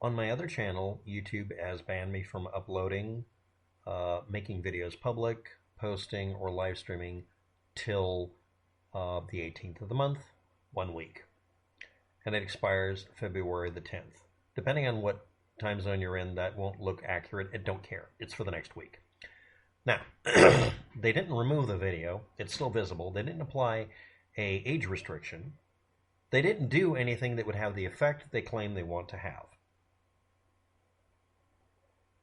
On my other channel, YouTube has banned me from uploading, making videos public, posting, or live streaming till the 18th of the month, 1 week. And it expires February the 10th. Depending on what time zone you're in, that won't look accurate. I don't care. It's for the next week. Now, they didn't remove the video. It's still visible. They didn't apply an age restriction. They didn't do anything that would have the effect they claim they want to have,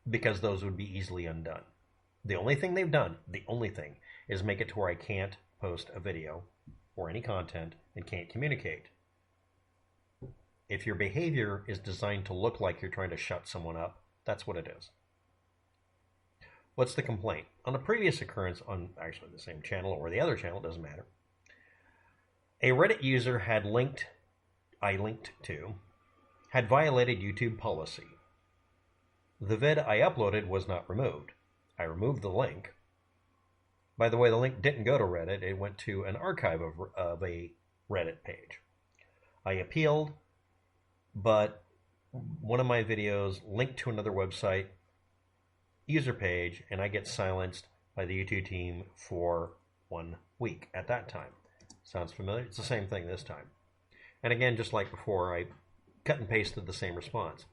because those would be easily undone. The only thing they've done, is make it to where I can't post a video or any content and can't communicate. If your behavior is designed to look like you're trying to shut someone up, that's what it is. What's the complaint? On a previous occurrence on actually the same channel or the other channel, doesn't matter, a Reddit user had had violated YouTube policy. The vid I uploaded was not removed. I removed the link. By the way, the link didn't go to Reddit. It went to an archive of a Reddit page. I appealed, but one of my videos linked to another website user page, and I get silenced by the YouTube team for 1 week at that time. Sounds familiar? It's the same thing this time. And again, just like before, I cut and pasted the same response.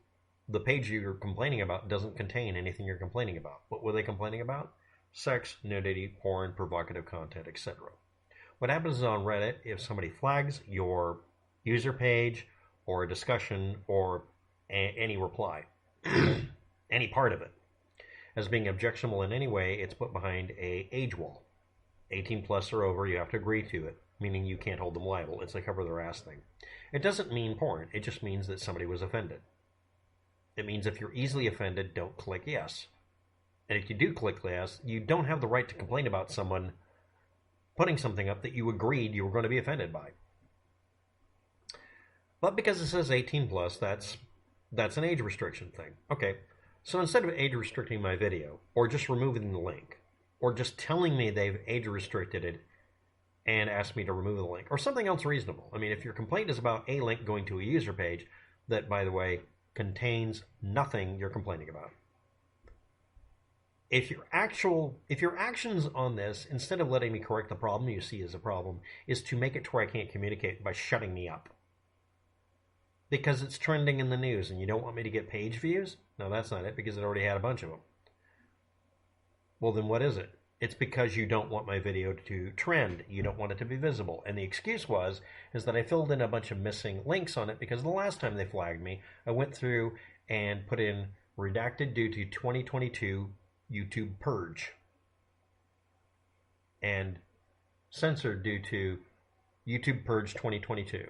The page you're complaining about doesn't contain anything you're complaining about. What were they complaining about? Sex, nudity, porn, provocative content, etc. What happens is on Reddit, if somebody flags your user page or a discussion or any reply, any part of it, as being objectionable in any way, it's put behind a age wall. 18 plus or over, you have to agree to it, meaning you can't hold them liable. It's a cover their ass thing. It doesn't mean porn. It just means that somebody was offended. It means if you're easily offended, don't click yes. And if you do click yes, you don't have the right to complain about someone putting something up that you agreed you were going to be offended by. But because it says 18 plus, that's an age restriction thing. Okay, so instead of age restricting my video, or just removing the link, or just telling me they've age restricted it and asked me to remove the link, or something else reasonable. I mean, if your complaint is about a link going to a user page that, by the way, contains nothing you're complaining about. If your actions on this, instead of letting me correct the problem you see as a problem, is to make it to where I can't communicate by shutting me up because it's trending in the news and you don't want me to get page views? No, that's not it, because it already had a bunch of them. Well, then what is it? It's because you don't want my video to trend. You don't want it to be visible. And the excuse is that I filled in a bunch of missing links on it because the last time they flagged me, I went through and put in redacted due to 2022 YouTube purge and censored due to YouTube purge 2022.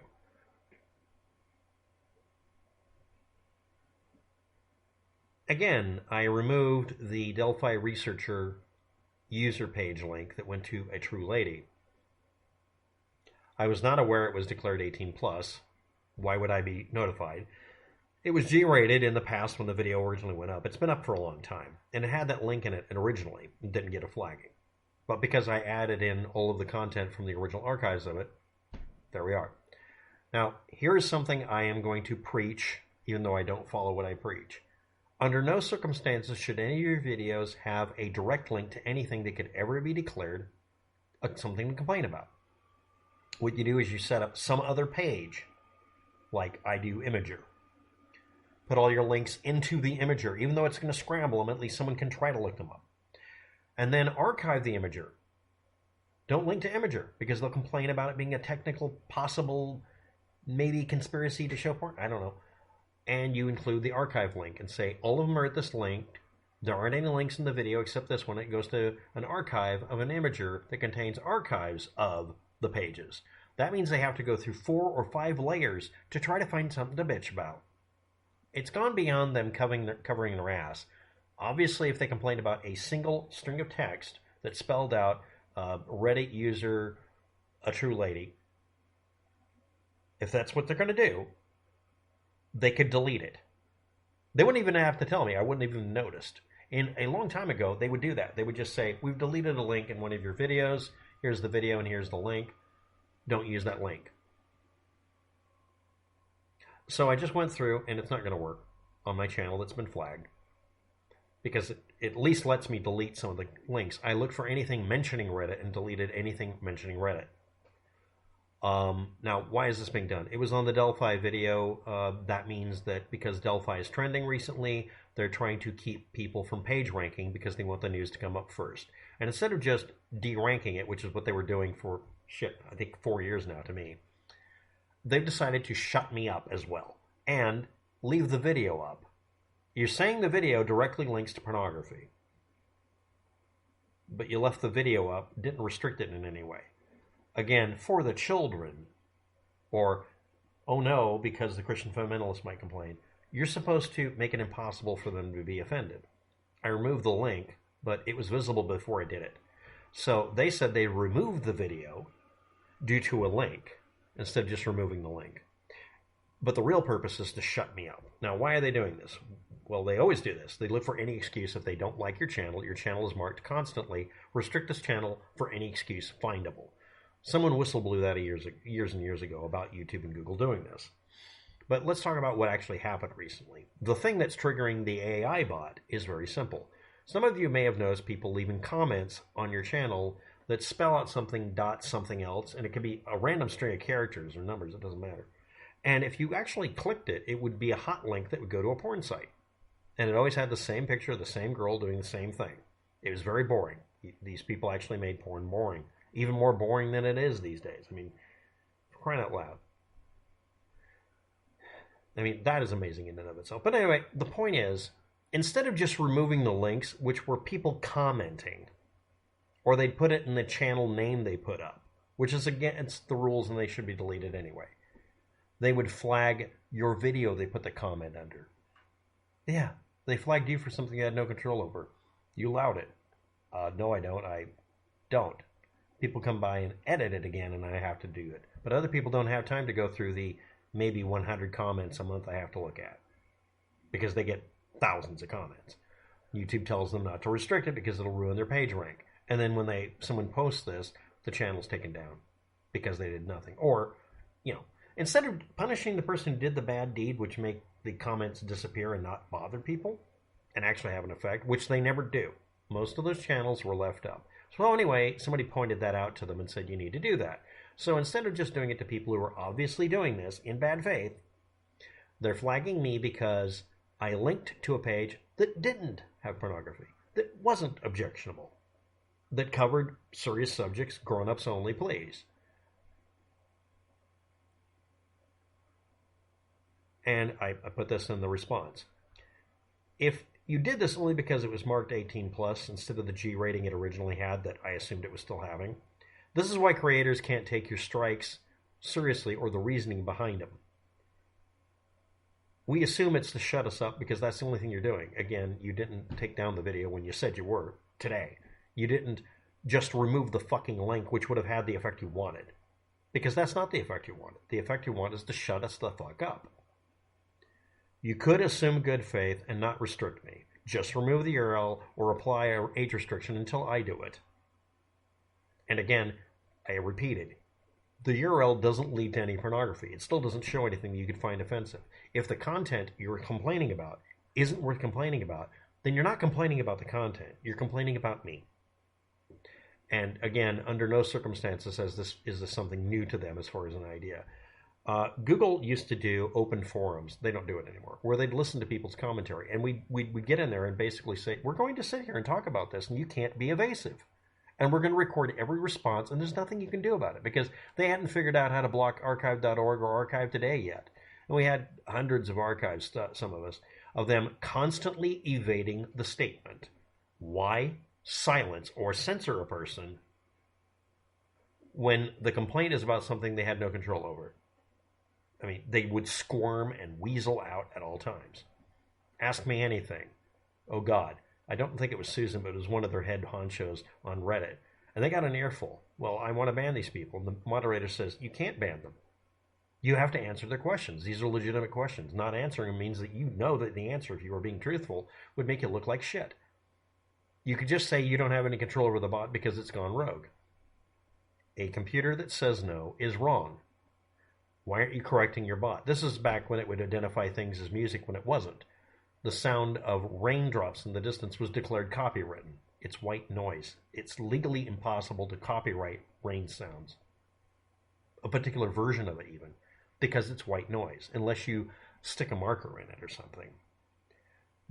Again, I removed the Delphi researcher user page link that went to ATrueLady. I was not aware it was declared 18 plus. Why would I be notified? It was G-rated in the past when the video originally went up. It's been up for a long time, and it had that link in it originally. It didn't get a flagging. But because I added in all of the content from the original archives of it, there we are. Now, here is something I am going to preach, even though I don't follow what I preach. Under no circumstances should any of your videos have a direct link to anything that could ever be declared something to complain about. What you do is you set up some other page, like I do Imager. Put all your links into the Imager. Even though it's going to scramble them, at least someone can try to look them up. And then archive the Imager. Don't link to Imager, because they'll complain about it being a technical, possible, maybe conspiracy to show porn. I don't know. And you include the archive link and say, all of them are at this link. There aren't any links in the video except this one. It goes to an archive of an Imager that contains archives of the pages. That means they have to go through 4 or 5 layers to try to find something to bitch about. It's gone beyond them covering their ass. Obviously, if they complain about a single string of text that spelled out Reddit user ATrueLady, if that's what they're going to do, they could delete it. They wouldn't even have to tell me. I wouldn't even have noticed. In a long time ago, they would do that. They would just say, we've deleted a link in one of your videos. Here's the video and here's the link. Don't use that link. So I just went through, and it's not going to work. on my channel that's been flagged, because it at least lets me delete some of the links. I looked for anything mentioning Reddit and deleted anything mentioning Reddit. Now, why is this being done? It was on the Delphi video. That means that because Delphi is trending recently, they're trying to keep people from page ranking because they want the news to come up first. And instead of just de-ranking it, which is what they were doing for, I think 4 years now to me, they've decided to shut me up as well and leave the video up. You're saying the video directly links to pornography, but you left the video up, didn't restrict it in any way. Again, for the children, or, oh no, because the Christian fundamentalists might complain, you're supposed to make it impossible for them to be offended. I removed the link, but it was visible before I did it. So they said they removed the video due to a link, instead of just removing the link. But the real purpose is to shut me up. Now, why are they doing this? Well, they always do this. They look for any excuse if they don't like your channel. Your channel is marked constantly, restrict this channel for any excuse findable. Someone whistle-blew that years and years ago about YouTube and Google doing this. But let's talk about what actually happened recently. The thing that's triggering the AI bot is very simple. Some of you may have noticed people leaving comments on your channel that spell out something something else, and it could be a random string of characters or numbers, it doesn't matter. And if you actually clicked it, it would be a hot link that would go to a porn site. And it always had the same picture of the same girl doing the same thing. It was very boring. These people actually made porn boring. Even more boring than it is these days. I mean, for crying out loud. I mean, that is amazing in and of itself. But anyway, the point is, instead of just removing the links, which were people commenting, or they'd put it in the channel name they put up, which is against the rules and they should be deleted anyway, they would flag your video they put the comment under. Yeah, they flagged you for something you had no control over. You allowed it. No, I don't. I don't. People come by and edit it again, and I have to do it. But other people don't have time to go through the maybe 100 comments a month I have to look at, because they get thousands of comments. YouTube tells them not to restrict it because it'll ruin their page rank. And then when someone posts this, the channel's taken down because they did nothing. Or, instead of punishing the person who did the bad deed, which make the comments disappear and not bother people and actually have an effect, which they never do. Most of those channels were left up. So anyway, somebody pointed that out to them and said, you need to do that. So instead of just doing it to people who are obviously doing this in bad faith, they're flagging me because I linked to a page that didn't have pornography, that wasn't objectionable, that covered serious subjects, grown-ups only, please. And I put this in the response. If you did this only because it was marked 18 plus instead of the G rating it originally had that I assumed it was still having, this is why creators can't take your strikes seriously or the reasoning behind them. We assume it's to shut us up because that's the only thing you're doing. Again, you didn't take down the video when you said you were today. You didn't just remove the fucking link, which would have had the effect you wanted. Because that's not the effect you wanted. The effect you want is to shut us the fuck up. You could assume good faith and not restrict me. Just remove the URL or apply an age restriction until I do it. And again, I repeated, the URL doesn't lead to any pornography. It still doesn't show anything you could find offensive. If the content you're complaining about isn't worth complaining about, then you're not complaining about the content. You're complaining about me. And again, under no circumstances is this something new to them as far as an idea. Google used to do open forums. They don't do it anymore, where they'd listen to people's commentary. And we'd get in there and basically say, we're going to sit here and talk about this, and you can't be evasive. And we're going to record every response, and there's nothing you can do about it, because they hadn't figured out how to block archive.org or Archive Today yet. And we had hundreds of archives, some of us, of them constantly evading the statement. Why silence or censor a person when the complaint is about something they had no control over? I mean, they would squirm and weasel out at all times. Ask me anything. Oh, God. I don't think it was Susan, but it was one of their head honchos on Reddit. And they got an earful. Well, I want to ban these people. And the moderator says, you can't ban them. You have to answer their questions. These are legitimate questions. Not answering them means that you know that the answer, if you were being truthful, would make you look like shit. You could just say you don't have any control over the bot because it's gone rogue. A computer that says no is wrong. Why aren't you correcting your bot? This is back when it would identify things as music when it wasn't. The sound of raindrops in the distance was declared copywritten. It's white noise. It's legally impossible to copyright rain sounds, a particular version of it even, because it's white noise, unless you stick a marker in it or something.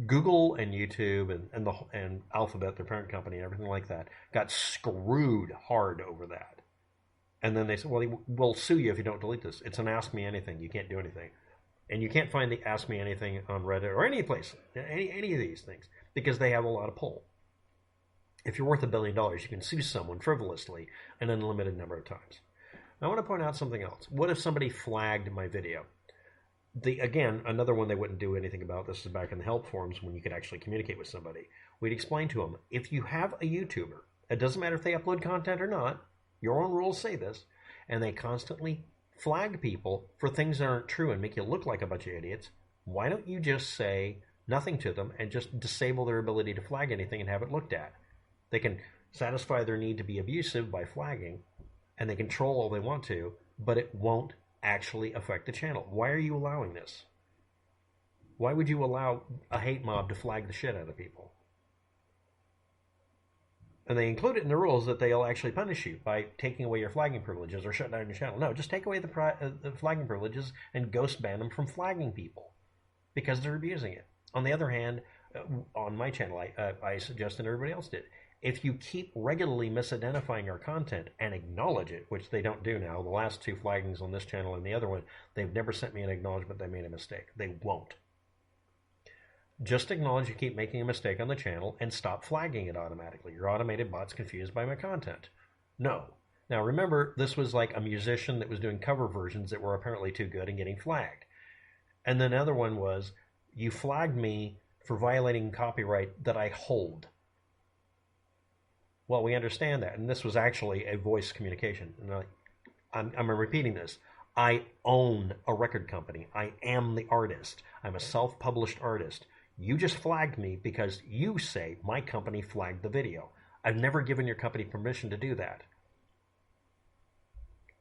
Google and YouTube and Alphabet, their parent company, and everything like that, got screwed hard over that. And then they said, well, we'll sue you if you don't delete this. It's an Ask Me Anything. You can't do anything. And you can't find the Ask Me Anything on Reddit or any place, any of these things, because they have a lot of pull. If you're worth $1 billion, you can sue someone frivolously an unlimited number of times. I want to point out something else. What if somebody flagged my video? Again, another one they wouldn't do anything about. This is back in the help forums when you could actually communicate with somebody. We'd explain to them, if you have a YouTuber, it doesn't matter if they upload content or not, your own rules say this, and they constantly flag people for things that aren't true and make you look like a bunch of idiots, why don't you just say nothing to them and just disable their ability to flag anything and have it looked at? They can satisfy their need to be abusive by flagging, and they can troll all they want to, but it won't actually affect the channel. Why are you allowing this? Why would you allow a hate mob to flag the shit out of people? And they include it in the rules that they'll actually punish you by taking away your flagging privileges or shut down your channel. No, just take away the flagging privileges and ghost ban them from flagging people because they're abusing it. On the other hand, on my channel, I suggest, and everybody else did, if you keep regularly misidentifying our content and acknowledge it, which they don't do now, the last 2 flaggings on this channel and the other one, they've never sent me an acknowledgement they made a mistake. They won't. Just acknowledge you keep making a mistake on the channel and stop flagging it automatically. Your automated bot's confused by my content. No. Now remember, this was like a musician that was doing cover versions that were apparently too good and getting flagged. And then another one was, you flagged me for violating copyright that I hold. Well, we understand that, and this was actually a voice communication. And I'm repeating this. I own a record company. I am the artist. I'm a self-published artist. You just flagged me because you say my company flagged the video. I've never given your company permission to do that.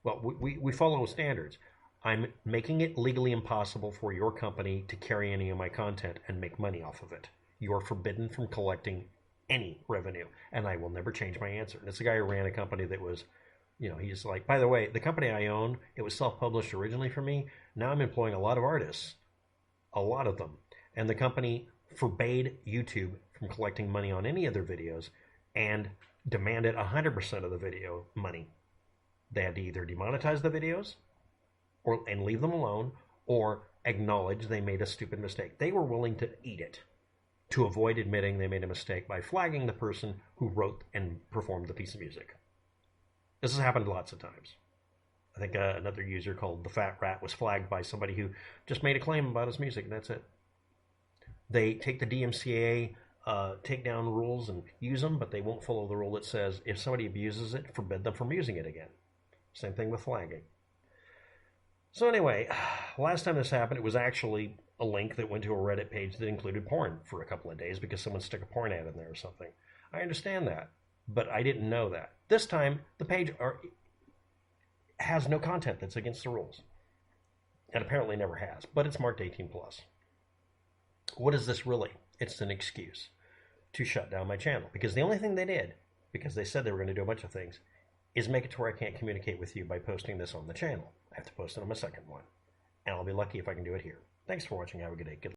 Well, we follow standards. I'm making it legally impossible for your company to carry any of my content and make money off of it. You are forbidden from collecting any revenue, and I will never change my answer. And it's a guy who ran a company that was, he's like, by the way, the company I own, it was self-published originally for me. Now I'm employing a lot of artists, a lot of them. And the company forbade YouTube from collecting money on any of their videos and demanded 100% of the video money. They had to either demonetize the videos and leave them alone, or acknowledge they made a stupid mistake. They were willing to eat it to avoid admitting they made a mistake by flagging the person who wrote and performed the piece of music. This has happened lots of times. I think another user called the Fat Rat was flagged by somebody who just made a claim about his music, and that's it. They take the DMCA takedown rules and use them, but they won't follow the rule that says if somebody abuses it, forbid them from using it again. Same thing with flagging. So anyway, last time this happened, it was actually a link that went to a Reddit page that included porn for a couple of days because someone stuck a porn ad in there or something. I understand that, but I didn't know that. This time, the page has no content that's against the rules. And apparently never has, but it's marked 18+. What is this really? It's an excuse to shut down my channel. Because the only thing they did, because they said they were going to do a bunch of things, is make it to where I can't communicate with you by posting this on the channel. I have to post it on my second one. And I'll be lucky if I can do it here. Thanks for watching. Have a good day. Good